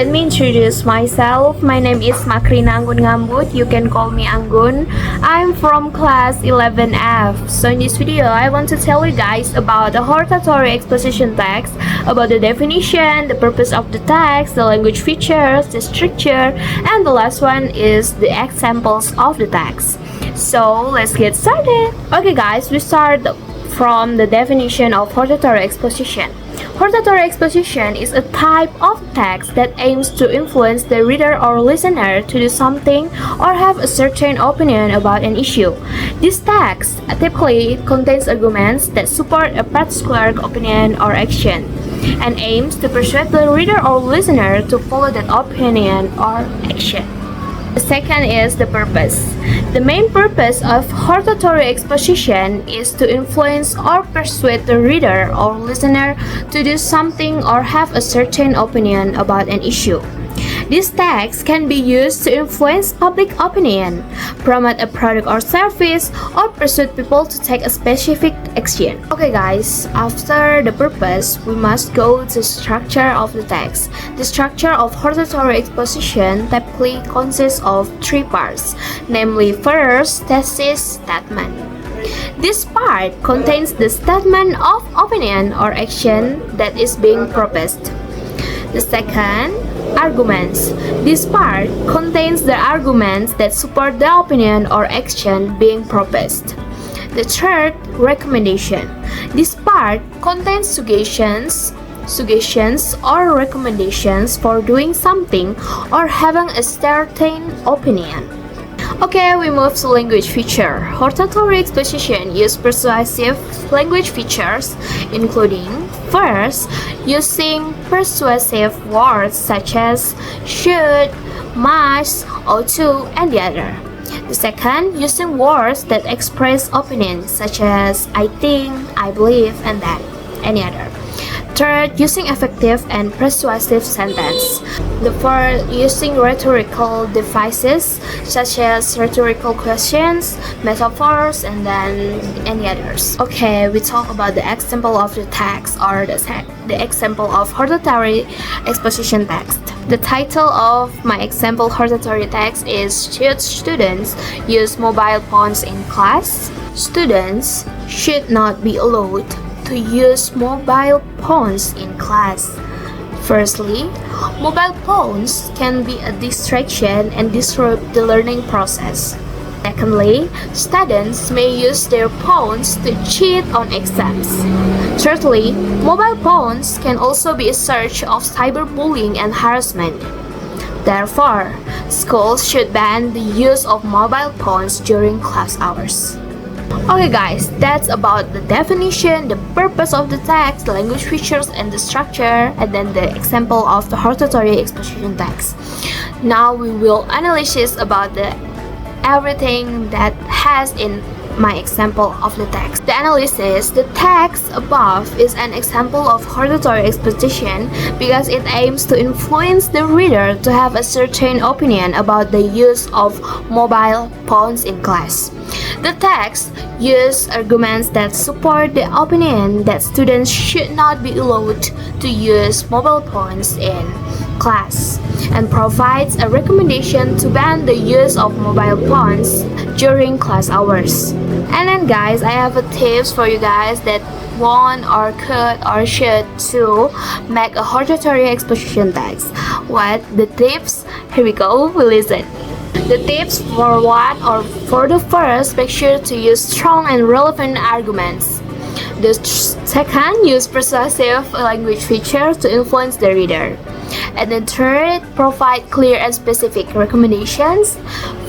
let me introduce myself. My name is Macrina Ngambut. You can call me Anggun. I'm from class 11F. So in this video, I want to tell you guys about the hortatory exposition text, about the definition, the purpose of the text, the language features, the structure, and the last one is the examples of the text. So let's get started. Okay guys, we start from the definition of hortatory exposition. Hortatory exposition is a type of text that aims to influence the reader or listener to do something or have a certain opinion about an issue. This text typically contains arguments that support a particular opinion or action and aims to persuade the reader or listener to follow that opinion or action. The second is the purpose. The main purpose of hortatory exposition is to influence or persuade the reader or listener to do something or have a certain opinion about an issue. This text can be used to influence public opinion, promote a product or service, or persuade people to take a specific action. Okay guys, after the purpose, we must go to the structure of the text. The structure of hortatory exposition typically consists of three parts, namely first, thesis, statement. This part contains the statement of opinion or action that is being proposed. The second, arguments. This part contains the arguments that support the opinion or action being proposed. The third, recommendation. This part contains suggestions or recommendations for doing something or having a certain opinion. Okay, we move to language feature. Hortatory exposition uses persuasive language features, including first, using persuasive words such as should, must, ought to, and the other. The second, using words that express opinions such as I think, I believe, and that, any other. Third, using effective and persuasive sentence. The fourth, using rhetorical devices such as rhetorical questions, metaphors, and then any others. Okay, we talk about the example of the text or the example of hortatory exposition text. The title of my example hortatory text is Should Students Use Mobile Phones in Class? Students should not be allowed to use mobile phones in class. Firstly, mobile phones can be a distraction and disrupt the learning process. Secondly, students may use their phones to cheat on exams. Thirdly, mobile phones can also be a source of cyberbullying and harassment. Therefore, schools should ban the use of mobile phones during class hours. Okay guys, that's about the definition, the purpose of the text, the language features, and the structure, and then the example of the hortatory exposition text. Now we will analyze about everything that has in my example of the text. The analysis, the text above is an example of hortatory exposition because it aims to influence the reader to have a certain opinion about the use of mobile phones in class. The text uses arguments that support the opinion that students should not be allowed to use mobile phones in class and provides a recommendation to ban the use of mobile phones during class hours. And then guys, I have a tips for you guys that want or could or should to make a hortatory exposition text. What the tips? Here we go, we listen. The tips for what or for the first, make sure to use strong and relevant arguments. The second, use persuasive language features to influence the reader. And the third, provide clear and specific recommendations.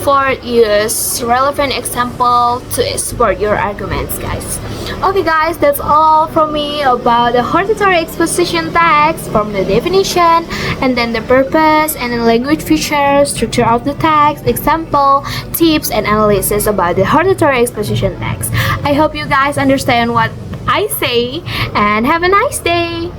Fourth, use relevant example to support your arguments, guys. Okay guys, that's all from me about the hortatory exposition text, from the definition, and then the purpose, and the language features, structure of the text, example, tips, and analysis about the hortatory exposition text. I hope you guys understand what I say, and have a nice day!